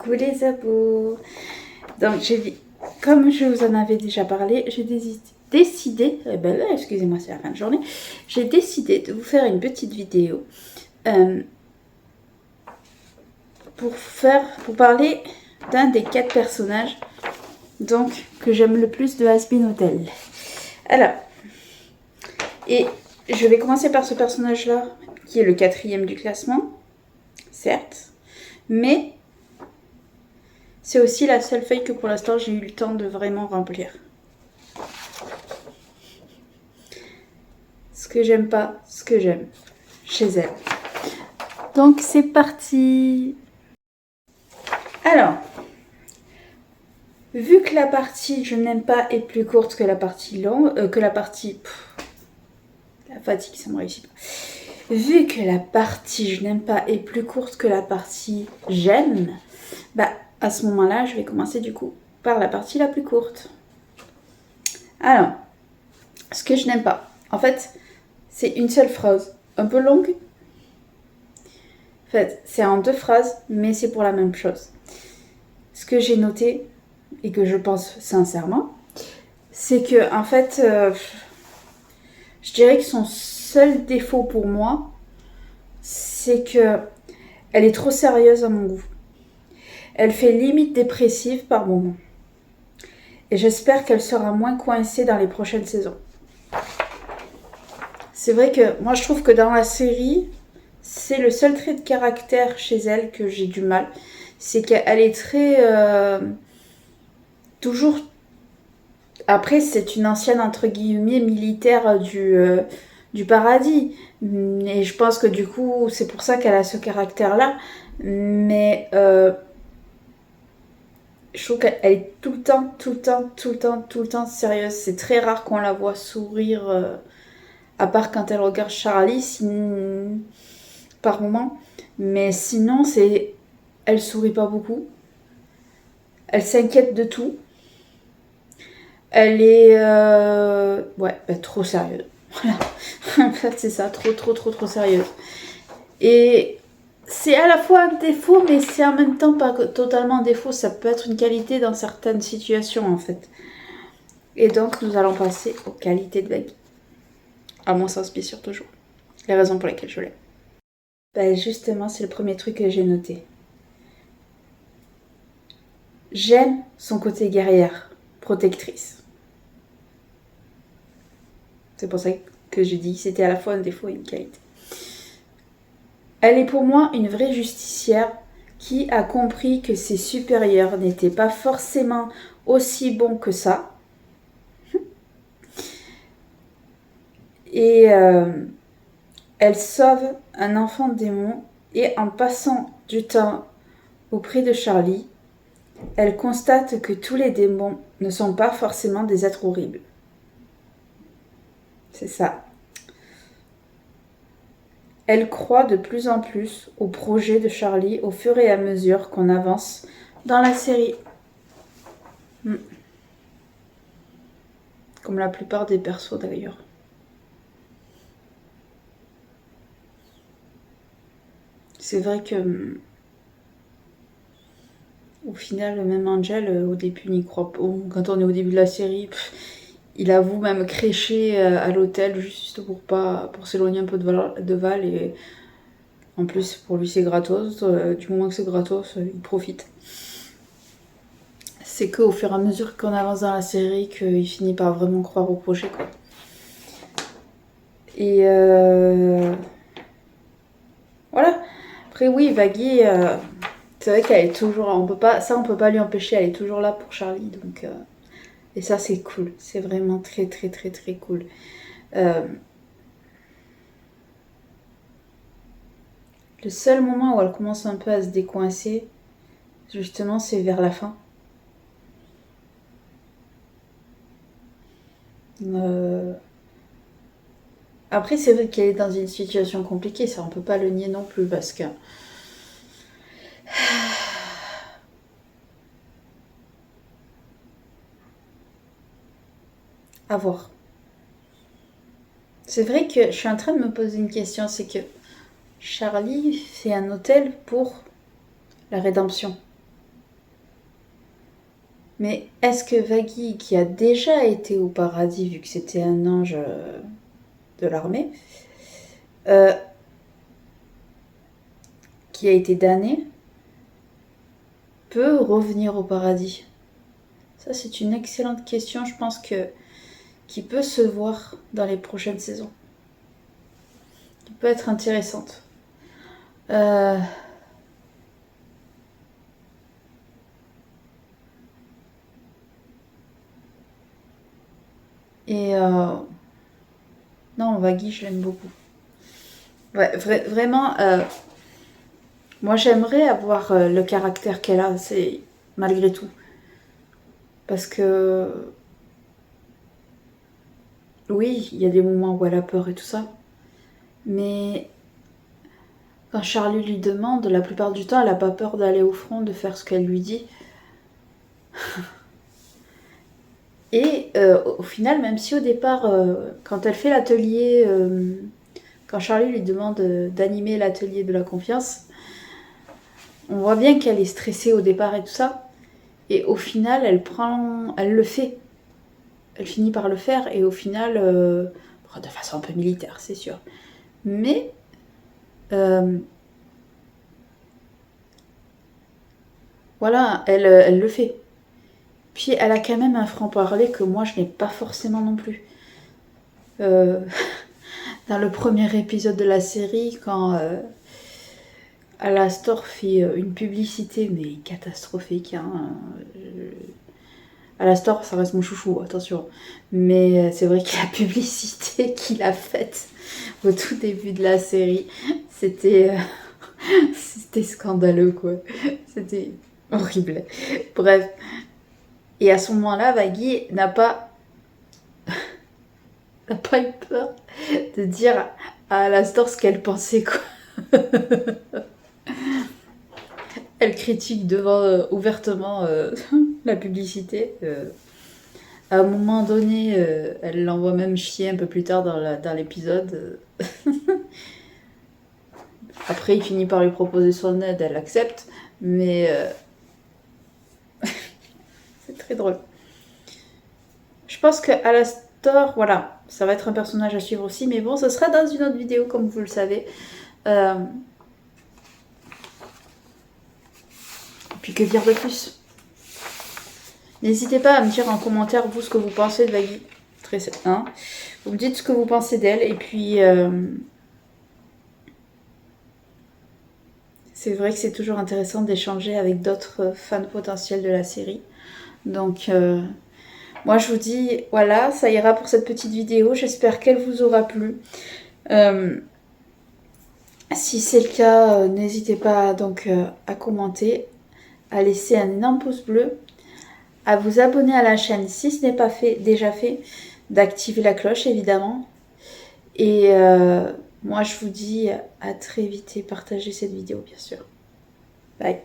Coucou les abos. Donc comme je vous en avais déjà parlé, j'ai décidé, excusez-moi, c'est la fin de journée, j'ai décidé de vous faire une petite vidéo pour parler d'un des 4 personnages donc que j'aime le plus de Hazbin Hotel. Alors, et je vais commencer par ce personnage-là, qui est le 4e du classement, certes, mais c'est aussi la seule feuille que pour l'instant j'ai eu le temps de vraiment remplir. Ce que j'aime pas, ce que j'aime chez elle. Donc c'est parti. Alors, vu que la partie je n'aime pas est plus courte que la partie longue, la fatigue ça me réussit pas. Vu que la partie je n'aime pas est plus courte que la partie j'aime, bah à ce moment-là je vais commencer du coup par la partie la plus courte. Alors, ce que je n'aime pas, en fait, c'est une seule phrase, un peu longue. En fait, c'est en 2 phrases, mais c'est pour la même chose. Ce que j'ai noté, et que je pense sincèrement, c'est que, en fait, je dirais que son seul défaut pour moi, c'est que elle est trop sérieuse à mon goût. Elle fait limite dépressive par moments. Et j'espère qu'elle sera moins coincée dans les prochaines saisons. C'est vrai que moi, je trouve que dans la série, c'est le seul trait de caractère chez elle que j'ai du mal. C'est qu'elle est très... toujours... Après, c'est une ancienne, entre guillemets, militaire du paradis. Et je pense que du coup, c'est pour ça qu'elle a ce caractère-là. Mais je trouve qu'elle est tout le temps sérieuse. C'est très rare qu'on la voit sourire, à part quand elle regarde Charlie, par moment. Mais sinon, elle sourit pas beaucoup. Elle s'inquiète de tout. Elle est trop sérieuse. Voilà. En fait, c'est ça, trop sérieuse. Et c'est à la fois un défaut, mais c'est en même temps pas totalement un défaut. Ça peut être une qualité dans certaines situations, en fait. Et donc, nous allons passer aux qualités de Baggy. À mon sens, bien sûr, toujours. Les raisons pour lesquelles je l'aime. Ben justement, c'est le premier truc que j'ai noté. J'aime son côté guerrière, protectrice. C'est pour ça que je dis que c'était à la fois un défaut et une qualité. Elle est pour moi une vraie justicière qui a compris que ses supérieurs n'étaient pas forcément aussi bons que ça. Et elle sauve un enfant démon et en passant du temps auprès de Charlie, elle constate que tous les démons ne sont pas forcément des êtres horribles. C'est ça. Elle croit de plus en plus au projet de Charlie au fur et à mesure qu'on avance dans la série. Comme la plupart des persos d'ailleurs. C'est vrai que au final, même Angel, au début, n'y croit pas. Quand on est au début de la série, il avoue même crécher à l'hôtel juste pour s'éloigner un peu de Val. Et en plus, pour lui, c'est gratos. Du moment que c'est gratos, il profite. C'est qu'au fur et à mesure qu'on avance dans la série qu'il finit par vraiment croire au projet, quoi. Et voilà. Après, oui, Baggy, c'est vrai qu'elle est toujours... on peut pas lui empêcher, elle est toujours là pour Charlie. Donc, et ça, c'est cool. C'est vraiment très cool. Le seul moment où elle commence un peu à se décoincer, justement, c'est vers la fin. Après, c'est vrai qu'elle est dans une situation compliquée, ça on peut pas le nier non plus, parce que... à voir. C'est vrai que je suis en train de me poser une question, c'est que Charlie fait un hôtel pour la rédemption. Mais est-ce que Vaggie, qui a déjà été au paradis, vu que c'était un ange de l'armée, qui a été damné, peut revenir au paradis? Ça, c'est une excellente question, je pense qui peut se voir dans les prochaines saisons. Qui peut être intéressante. Et non, Vaggie, je l'aime beaucoup. Ouais, vraiment, moi j'aimerais avoir le caractère qu'elle a, c'est malgré tout. Parce que oui, il y a des moments où elle a peur et tout ça. Mais quand Charlie lui demande, la plupart du temps, elle n'a pas peur d'aller au front, de faire ce qu'elle lui dit. Et au final, même si au départ, quand elle fait l'atelier, quand Charlie lui demande d'animer l'atelier de la confiance, on voit bien qu'elle est stressée au départ et tout ça. Et au final, elle le fait. Elle finit par le faire et au final, de façon un peu militaire, c'est sûr. Mais voilà, elle le fait. Puis elle a quand même un franc-parler que moi je n'ai pas forcément non plus. Dans le premier épisode de la série, quand Alastor fait une publicité, mais catastrophique. Hein. Alastor, ça reste mon chouchou, attention. Mais c'est vrai que la publicité qu'il a faite au tout début de la série, c'était scandaleux, quoi. C'était horrible. Bref. Et à ce moment-là, Vaggie n'a pas eu peur de dire à Alastor ce qu'elle pensait, quoi. Elle critique ouvertement la publicité. À un moment donné, elle l'envoie même chier un peu plus tard dans l'épisode. Après, il finit par lui proposer son aide, elle accepte. Mais c'est très drôle. Je pense que Alastor, voilà, ça va être un personnage à suivre aussi. Mais bon, ce sera dans une autre vidéo, comme vous le savez. Puis que dire de plus? N'hésitez pas à me dire en commentaire, vous, ce que vous pensez de Vaggie. Hein, vous me dites ce que vous pensez d'elle. Et puis, c'est vrai que c'est toujours intéressant d'échanger avec d'autres fans potentiels de la série. Donc, moi, je vous dis, voilà, ça ira pour cette petite vidéo. J'espère qu'elle vous aura plu. Si c'est le cas, n'hésitez pas donc à commenter, à laisser un énorme pouce bleu, à vous abonner à la chaîne si ce n'est pas déjà fait, d'activer la cloche évidemment. Et moi je vous dis à très vite et partagez cette vidéo bien sûr. Bye.